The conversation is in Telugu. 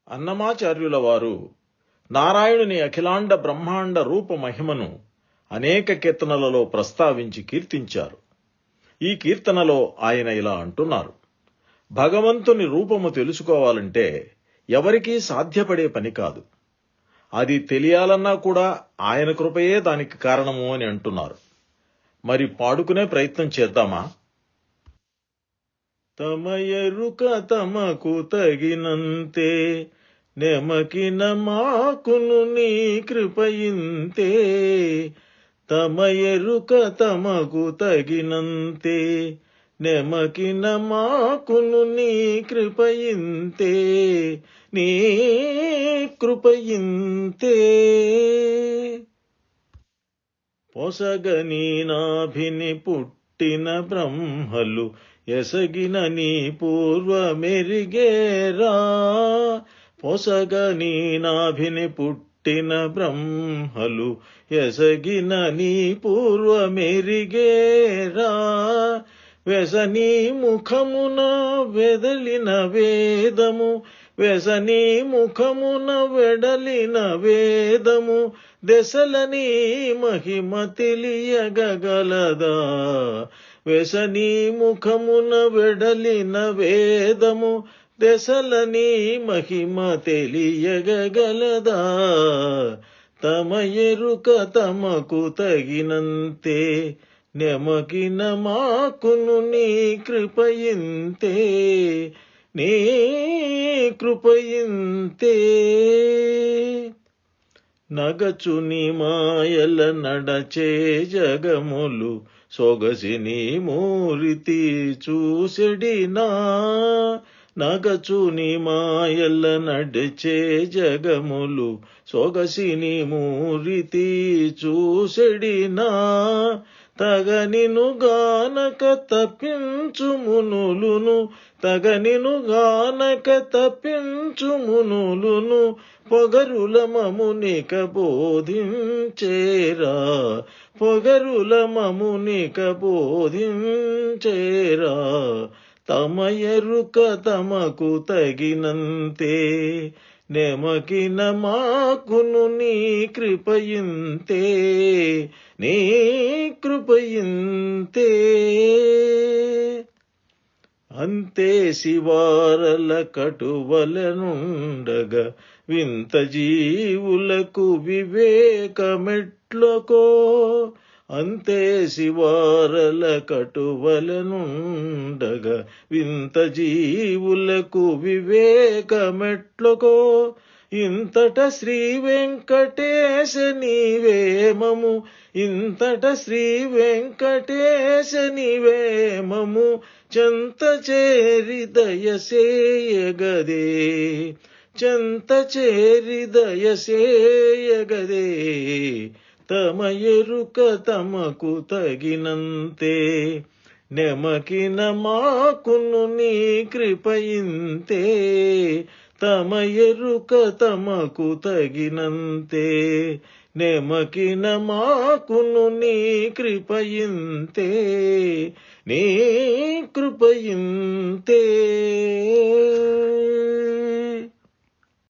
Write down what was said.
అన్నమాచార్యుల వారు నారాయణుని అఖిలాండ బ్రహ్మాండ రూప మహిమను అనేక కీర్తనలలో ప్రస్తావించి కీర్తించారు. ఈ కీర్తనలో ఆయన ఇలా అంటున్నారు: భగవంతుని రూపము తెలుసుకోవాలంటే ఎవరికీ సాధ్యపడే పని కాదు. అది తెలియాలన్నా కూడా ఆయన కృపయే దానికి కారణము అని అంటున్నారు. మరి పాడుకునే ప్రయత్నం చేద్దామా? తమ ఎరుక తమకు తగినంతే, నెమకిన మాకును నీ కృపయింతే. తమ ఎరుక తమకు తగినంతే, నెమకిన మాకును నీ కృపయింతే. నీ కృపయింతే. పొసగని నాభిని పుట్టిన బ్రహ్మలు ఎసగిన నీ పూర్వమెరిగేరా. పొసగని నాభిని పుట్టిన బ్రహ్మలు ఎసగిన నీ పూర్వమెరిగేరా. వెసనీ ముఖమున వెదలిన వేదము, వెసనీ ముఖమున వెడలిన వేదము, దశలని మహిమ తెలియగలదా. వెసనీ ముఖమున వెడలిన వేదము, దశలని మహిమ తెలియగలదా. తమ ఎరుక తమకు తగినంతే, నెమకిన మాకును నీ కృపయింతే. నీ కృపయింతే. నగచుని మాయల నడచే జగములు, సొగసిని మూరితి చూసెడినా. నగచుని మాయల నడిచే జగములు, సొగసిని మూరితి చూసెడినా. తగనిను గానక తప్పించు మునులును, తగనిను గానక తప్పించు మునులును, పొగరుల మమునిక బోధించేరా. పొగరుల మమునిక బోధించేరా. తమ ఎరుక తమకు తగినంతే, నెమకిన మాకును నీ కృపయింతే. నీ కృపయింతే. అంతే శివారల కటువలనుండగా, వింత జీవులకు వివేకమెట్లకో. అంతే శివారల కటువలనుండగా, వింత జీవులకు వివేకమెట్లకో. ఇంతట శ్రీ వెంకటేశ నీవేమము, ఇంతట శ్రీ వెంకటేశ నీవేమము, చెంత చేరి దయసేయగదే. చెంత చేరి దయసేయగదే. తమ ఎరుక తమకు తగినంతే, నెమకిన మాకును నీ కృపయింతే. తమ ఎరుక తమకు తగినంతే, నెమకిన మాకును నీ కృపయింతే. నీ కృపయింతే.